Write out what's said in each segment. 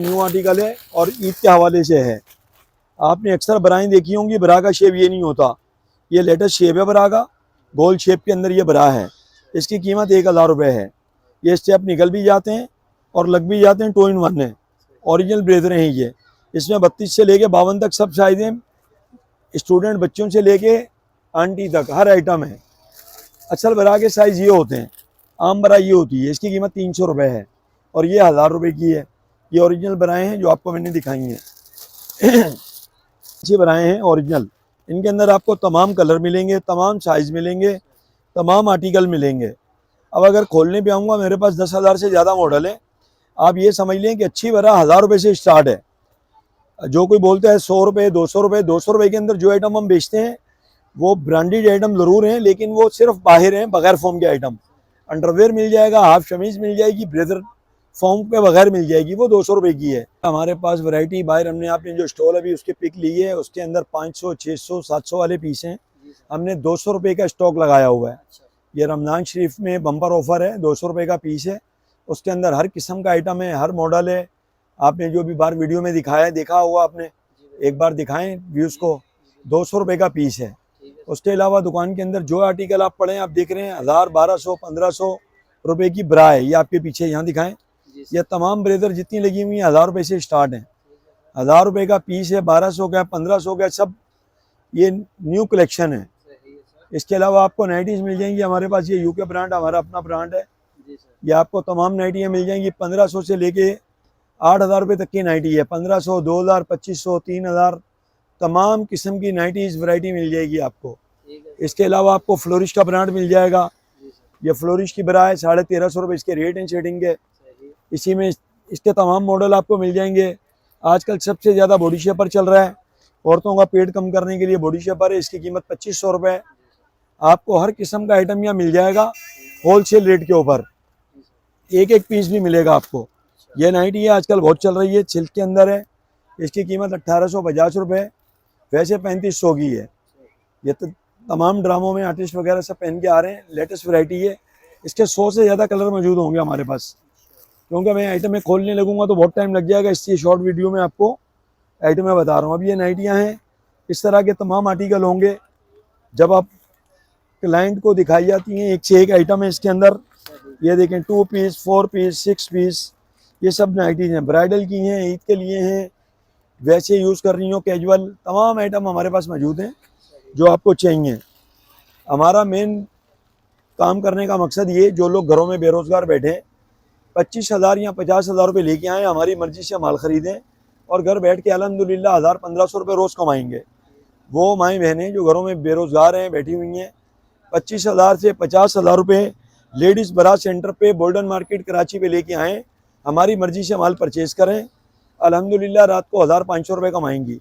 New article है और ईद के हवाले से है। आपने अक्सर ब्राएं देखी होंगी, ब्रा का शेप ये नहीं होता, ये लेटेस्ट शेप है ब्रा का, गोल शेप के अंदर ये ब्रा है। इसकी कीमत 1000 रुपये है। ये स्टेप निकल भी जाते हैं और लग भी जाते हैं, 2 in 1 है। ओरिजिनल ब्लेजर हैं ये। इसमें 32 से लेके 52 तक सब साइज हैं। स्टूडेंट बच्चों से लेके आंटी तक हर आइटम है। असल ब्रा के साइज़ ये होते हैं, आम ब्रा ये होती है। इसकी कीमत 300 रुपये है और ये 1000 रुपये की है। ये ओरिजिनल ब्राएँ हैं जो आपको मैंने दिखाई हैं। अच्छी ब्राएँ हैं ओरिजिनल। इनके अंदर आपको तमाम कलर मिलेंगे, तमाम साइज़ मिलेंगे, तमाम आर्टिकल मिलेंगे। अब अगर खोलने पे आऊँगा, मेरे पास 10,000 से ज़्यादा मॉडल है। आप ये समझ लें कि अच्छी ब्रा 1000 रुपये से स्टार्ट है। जो कोई बोलता है 100 रुपये, 200 रुपये, 200 रुपये के अंदर जो आइटम हम बेचते हैं वो ब्रांडेड आइटम ज़रूर हैं, लेकिन वो सिर्फ बाहर हैं, बगैर फॉर्म के आइटम। अंडरवेयर मिल जाएगा, हाफ शमीज़ मिल जाएगी, ब्लेजर फॉर्म के बगैर मिल जाएगी, वो 200 रुपये की है। हमारे पास वैरायटी बाहर, हमने आपने जो स्टॉल अभी उसके पिक ली है, उसके अंदर 500, 600, 700 वाले पीस हैं। हमने 200 रुपये का स्टॉक लगाया हुआ है। ये रमज़ान शरीफ में बम्पर ऑफर है, 200 रुपये का पीस है। उसके अंदर हर किस्म का आइटम है, हर मॉडल है। आपने जो भी बार वीडियो में दिखाया है, देखा हुआ आपने, एक बार दिखाएं व्यूज़ को। 200 रुपये का पीस है। उसके अलावा दुकान के अंदर जो आर्टिकल आप पढ़ें, आप देख रहे हैं 1000, 1200, 1500 रुपये की ब्रा है। ये आपके पीछे यहाँ दिखाएं। ये तमाम ब्लेजर जितनी लगी हुई हैं 1000 रुपये से स्टार्ट हैं। 1000 रुपये का पीस है, 1200 का, 1500 का, सब ये न्यू कलेक्शन है। इसके अलावा आपको नाइटीज़ मिल जाएंगी हमारे पास। ये यूके ब्रांड हमारा अपना ब्रांड है। ये आपको तमाम नाइटियाँ मिल जाएंगी 1500 से लेके 8000 रुपये तक की नाइटी है। 1500, 2000, 2500, 3000, तमाम किस्म की नाइटीज़ वैरायटी मिल जाएगी आपको। इसके अलावा आपको फ्लोरिश का ब्रांड मिल जाएगा। ये फ्लोरिश की ब्रा है, 1350 रुपये इसके रेट हैं शेडिंग के। इसी में इसके तमाम मॉडल आपको मिल जाएंगे। आजकल सबसे ज़्यादा बॉडी शेपर चल रहा है, औरतों का पेट कम करने के लिए बॉडी शेपर है। इसकी कीमत 2500 रुपये है। आपको हर किस्म का आइटम यहाँ मिल जाएगा होलसेल रेट के ऊपर। एक एक पीस भी मिलेगा आपको। ये नाइटी है, आजकल बहुत चल रही है, सिल्क के अंदर है। इसकी कीमत 1850 रुपये, वैसे 3500 की है। ये तो तमाम ड्रामों में आर्टिस्ट वगैरह सब पहन के आ रहे हैं, लेटेस्ट वैरायटी है। इसके 100 से ज़्यादा कलर मौजूद होंगे हमारे पास, क्योंकि मैं आइटम में खोलने लगूंगा तो बहुत टाइम लग जाएगा, इसलिए शॉर्ट वीडियो में आपको आइटम में बता रहा हूँ। अब ये नाइटियाँ हैं, इस तरह के तमाम आर्टिकल होंगे। जब आप क्लाइंट को दिखाई जाती हैं, एक से एक आइटम है इसके अंदर। ये देखें, 2 पीस, 4 पीस, 6 पीस, ये सब नाइटीज़ हैं। ब्राइडल की हैं, ईद के लिए हैं, वैसे यूज़ कर रही हो, कैजुअल, तमाम आइटम हमारे पास मौजूद हैं जो आपको चाहिए। हमारा मेन काम करने का मकसद ये, जो लोग घरों में बेरोज़गार बैठे हैं, 25,000 या 50,000 रुपये लेके आएँ, हमारी मर्ज़ी से माल ख़रीदें और घर बैठ के अल्हम्दुलिल्लाह 1000, 1500 रुपये रोज़ कमाएंगे। वो माएँ बहनें जो घरों में बेरोज़गार हैं, बैठी हुई हैं, 25,000 से 50,000 रुपये लेडीज़ बरा सेंटर पे, गोल्डन मार्केट कराची पे लेके आएँ, हमारी मर्ज़ी से माल परचेज़ करें। अल्हम्दुलिल्लाह रात को 1500 रुपये कमाएंगी।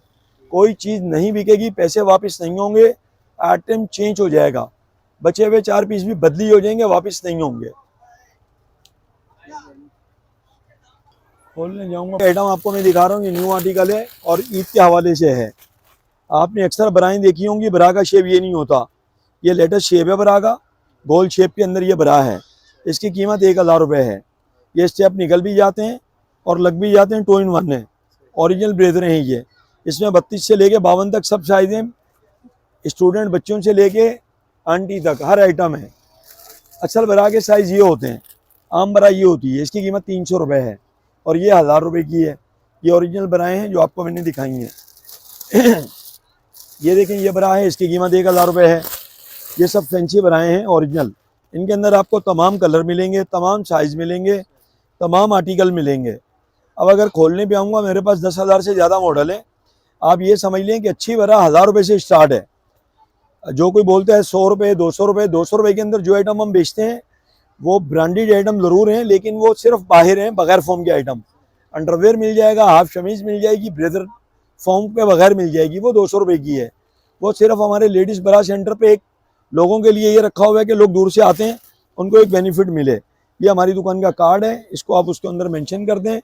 कोई चीज़ नहीं बिकेगी, पैसे वापस नहीं होंगे, आइटम चेंज हो जाएगा, बचे हुए 4 पीस भी बदली हो जाएंगे, वापस नहीं होंगे। खोलने जाऊँगा, आइटम आपको मैं दिखा रहा हूँ, ये न्यू आर्टिकल है और ईद के हवाले से है। आपने अक्सर ब्राएं देखी होंगी, ब्रा का शेप ये नहीं होता, ये लेटेस्ट शेप है ब्रा का, गोल शेप के अंदर ये ब्रा है। इसकी कीमत 1000 रुपये है। ये स्टेप निकल भी जाते हैं और लग भी जाते हैं, 2 in 1 है। ओरिजिनल ब्लेजर हैं ये। इसमें 32 से लेके 52 तक सब साइज हैं। स्टूडेंट बच्चों से लेके आंटी तक हर आइटम है। असल ब्रा के साइज़ ये होते हैं, आम ब्रा ये होती है। इसकी कीमत 300 रुपये है और ये 1000 रुपये की है। ये ओरिजिनल ब्राएँ हैं जो आपको मैंने दिखाई हैं। ये देखें, ये ब्रा है, इसकी कीमत 1000 रुपये है। ये सब फैंसी ब्राएँ हैं ओरिजिनल। इनके अंदर आपको तमाम कलर मिलेंगे, तमाम साइज़ मिलेंगे, तमाम आर्टिकल मिलेंगे। अब अगर खोलने पे आऊँगा, मेरे पास 10,000 से ज़्यादा मॉडल है। आप ये समझ लें कि अच्छी ब्रा 1000 रुपये से स्टार्ट है। जो कोई बोलता है 100 रुपये, 200 रुपये, 200 रुपये के अंदर जो आइटम हम बेचते हैं वो ब्रांडेड आइटम ज़रूर हैं, लेकिन वो सिर्फ बाहर हैं, बगैर फॉर्म के आइटम। अंडरवेयर मिल जाएगा, हाफ शमीज़ मिल जाएगी, ब्लेजर फॉर्म के बगैर मिल जाएगी, वो 200 रुपये की है। वो सिर्फ हमारे लेडीज़ बरा सेंटर पे एक लोगों के लिए ये रखा हुआ है कि लोग दूर से आते हैं, उनको एक बेनिफिट मिले। ये हमारी दुकान का कार्ड है, इसको आप उसके अंदर मेंशन कर दें।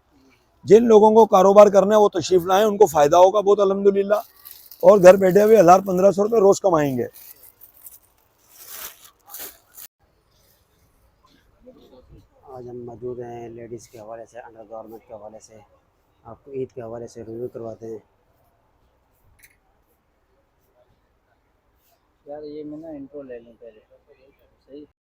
जिन लोगों को कारोबार करना है वो तशरीफ़ लाएँ, उनको फ़ायदा होगा बहुत अल्हम्दुलिल्लाह, और घर बैठे हुए 1000, 1500 रुपये रोज़ कमाएंगे। आज हम मौजूद हैं लेडीज़ के हवाले से, अंडर गारमेंट के हवाले से। आपको ईद के हवाले से रिव्यू करवाते हैं। यार ये मैं ना इंट्रो ले लूँ पहले, सही।